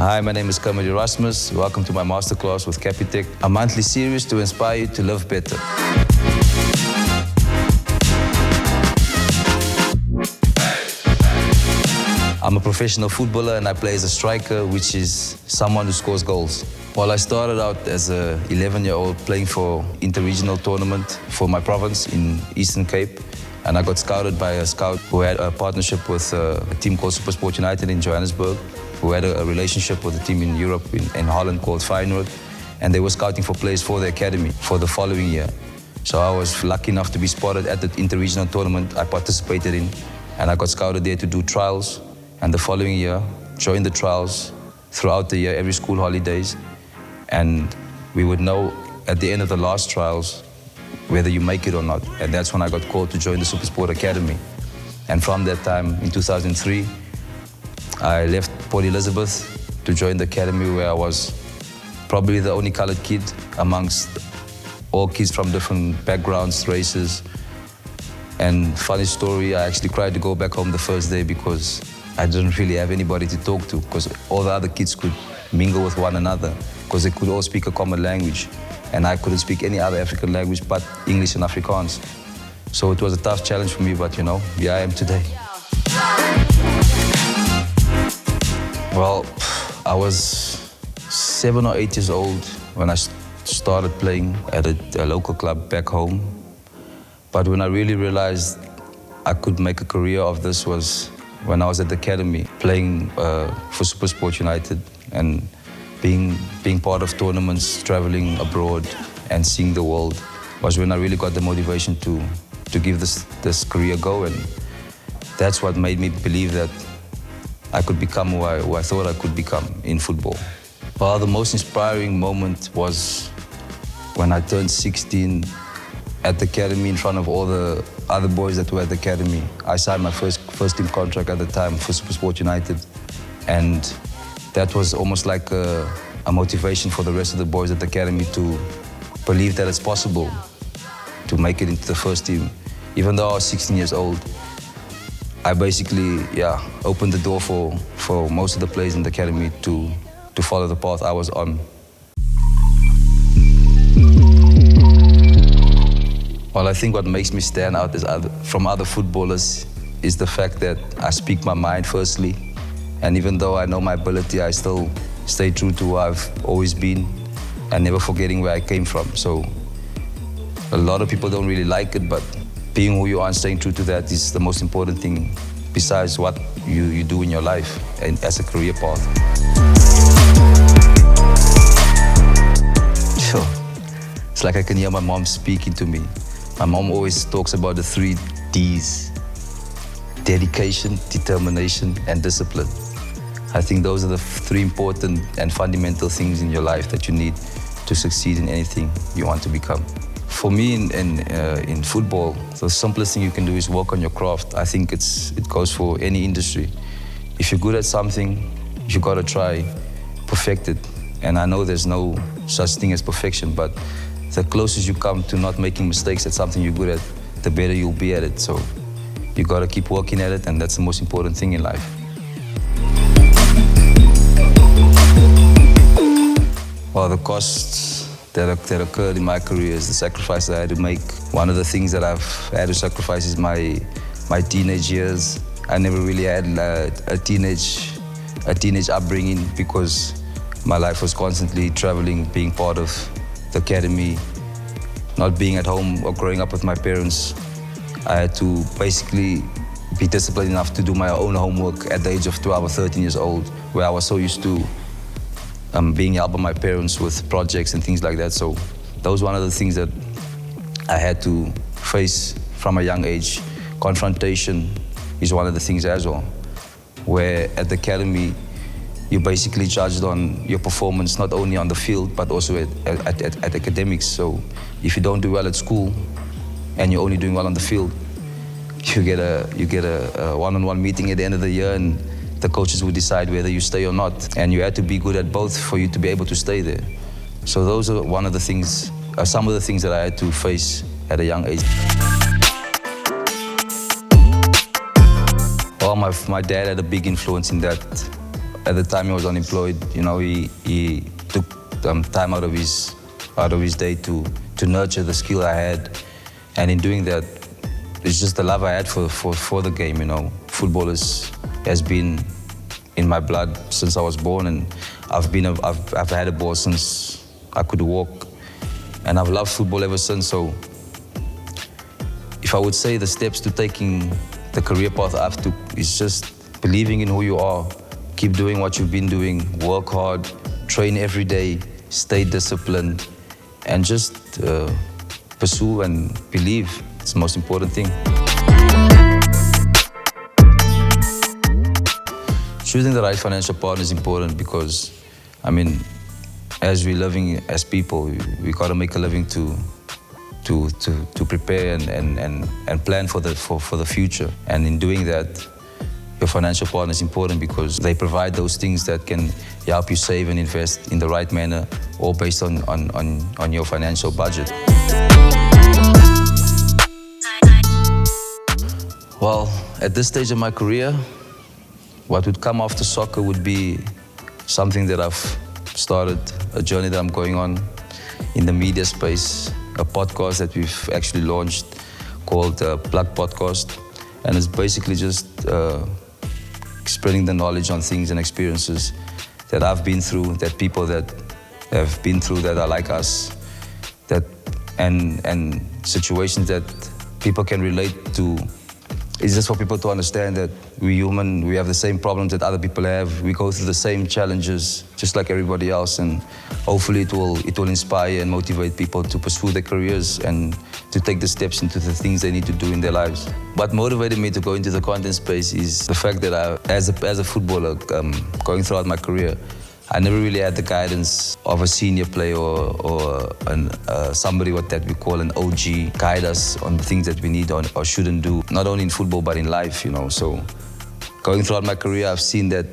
Hi, my name is Kermit Erasmus. Welcome to my masterclass with Capitec, a monthly series to inspire you to live better. I'm a professional footballer and I play as a striker, which is someone who scores goals. Well, I started out as an 11-year-old playing for inter-regional tournament for my province in Eastern Cape. And I got scouted by a scout who had a partnership with a team called SuperSport United in Johannesburg, who had a relationship with a team in Europe, in Holland called Feyenoord. And they were scouting for players for the academy for the following year. So I was lucky enough to be spotted at the inter-regional tournament I participated in. And I got scouted there to do trials. And the following year, joined the trials throughout the year, every school holidays. And we would know at the end of the last trials whether you make it or not. And that's when I got called to join the SuperSport Academy. And from that time, in 2003, I left Port Elizabeth to join the academy, where I was probably the only colored kid amongst all kids from different backgrounds, races. And funny story, I actually cried to go back home the first day because I didn't really have anybody to talk to, because all the other kids could mingle with one another because they could all speak a common language. And I couldn't speak any other African language but English and Afrikaans. So it was a tough challenge for me, but here I am today. Well, I was 7 or 8 years old when I started playing at a local club back home. But when I really realized I could make a career of this was when I was at the academy, playing for SuperSport United and being part of tournaments, traveling abroad and seeing the world, was when I really got the motivation to give this career a go. And that's what made me believe that I could become who I thought I could become in football. Well, the most inspiring moment was when I turned 16 at the academy in front of all the other boys that were at the academy. I signed my first team contract at the time for SuperSport United. And that was almost like a motivation for the rest of the boys at the academy to believe that it's possible to make it into the first team. Even though I was 16 years old, I basically, opened the door for most of the players in the academy to follow the path I was on. Well, I think what makes me stand out from other footballers is the fact that I speak my mind firstly. And even though I know my ability, I still stay true to who I've always been and never forgetting where I came from. So a lot of people don't really like it, but being who you are and staying true to that is the most important thing besides what you do in your life and as a career path. Sure. It's like I can hear my mom speaking to me. My mom always talks about the 3 Ds: dedication, determination, and discipline. I think those are the 3 important and fundamental things in your life that you need to succeed in anything you want to become. For me, in football, the simplest thing you can do is work on your craft. I think it goes for any industry. If you're good at something, you gotta try, perfect it. And I know there's no such thing as perfection, but the closest you come to not making mistakes at something you're good at, the better you'll be at it. So you gotta keep working at it, and that's the most important thing in life. Well, the costs that occurred in my career is the sacrifices I had to make. One of the things that I've had to sacrifice is my teenage years. I never really had a teenage upbringing because my life was constantly traveling, being part of the academy, not being at home or growing up with my parents. I had to basically be disciplined enough to do my own homework at the age of 12 or 13 years old, where I was so used to being helped by my parents with projects and things like that. So that was one of the things that I had to face from a young age. Confrontation is one of the things as well, where at the academy, you're basically judged on your performance, not only on the field, but also at academics. So if you don't do well at school and you're only doing well on the field, you get a one-on-one meeting at the end of the year, and the coaches will decide whether you stay or not. And you had to be good at both for you to be able to stay there. So those are some of the things that I had to face at a young age. Well, my dad had a big influence in that. at the time he was unemployed, he took time out of his day to nurture the skill I had. And in doing that, it's just the love I had for the game, Football has been in my blood since I was born, and I've had a ball since I could walk, and I've loved football ever since. So if I would say the steps to taking the career path I've took is just believing in who you are, keep doing what you've been doing, work hard, train every day, stay disciplined, and just pursue and believe. It's the most important thing. Choosing the right financial partner is important because, as we're living as people, we got to make a living to prepare and plan for the future. And in doing that, your financial partner is important because they provide those things that can help you save and invest in the right manner, all based on your financial budget. Well, at this stage of my career, what would come after soccer would be something that I've started, a journey that I'm going on in the media space, a podcast that we've actually launched called Plug Podcast. And it's basically just spreading the knowledge on things and experiences that I've been through, that people that have been through that are like us, and situations that people can relate to. It's just for people to understand that we're human, we have the same problems that other people have, we go through the same challenges just like everybody else, and hopefully it will inspire and motivate people to pursue their careers and to take the steps into the things they need to do in their lives. What motivated me to go into the content space is the fact that as a footballer, going throughout my career, I never really had the guidance of a senior player or somebody that we call an OG guide us on the things that we need or shouldn't do, not only in football but in life, So going throughout my career, I've seen that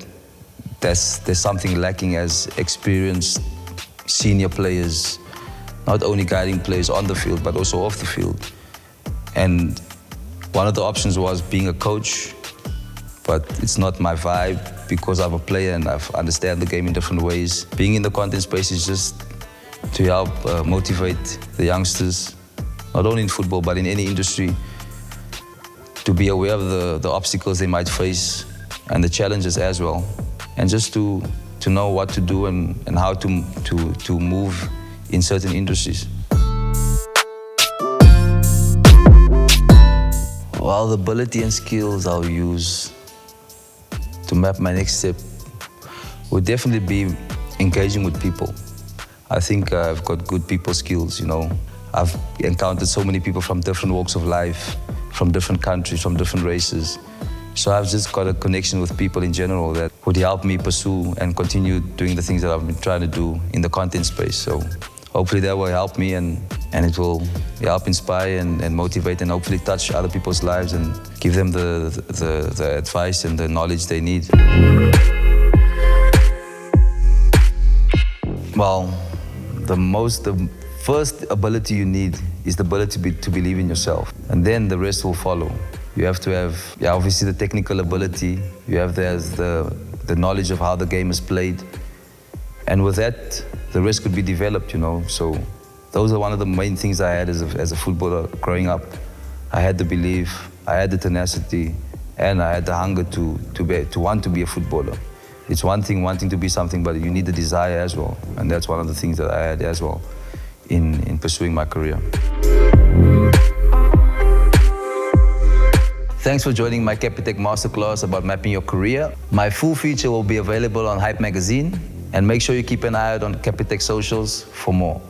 there's something lacking as experienced senior players, not only guiding players on the field but also off the field. And one of the options was being a coach, but it's not my vibe because I'm a player and I understand the game in different ways. Being in the content space is just to help motivate the youngsters, not only in football but in any industry, to be aware of the obstacles they might face and the challenges as well, and just to know what to do and how to move in certain industries. Well, the ability and skills I'll use to map my next step would definitely be engaging with people. I think I've got good people skills, I've encountered so many people from different walks of life, from different countries, from different races. So I've just got a connection with people in general that would help me pursue and continue doing the things that I've been trying to do in the content space. So hopefully that will help me and it will help inspire and motivate and hopefully touch other people's lives and give them the advice and the knowledge they need. Well, the first ability you need is the ability to believe in yourself, and then the rest will follow. You have to have, obviously, the technical ability. You have the knowledge of how the game is played, and with that, the rest could be developed. So those are one of the main things I had as a footballer growing up. I had the belief, I had the tenacity, and I had the hunger to want to be a footballer. It's one thing wanting to be something, but you need the desire as well, and that's one of the things that I had as well in pursuing my career. Thanks for joining my Capitec MasterClass about mapping your career. My full feature will be available on Hype Magazine, and make sure you keep an eye out on Capitec socials for more.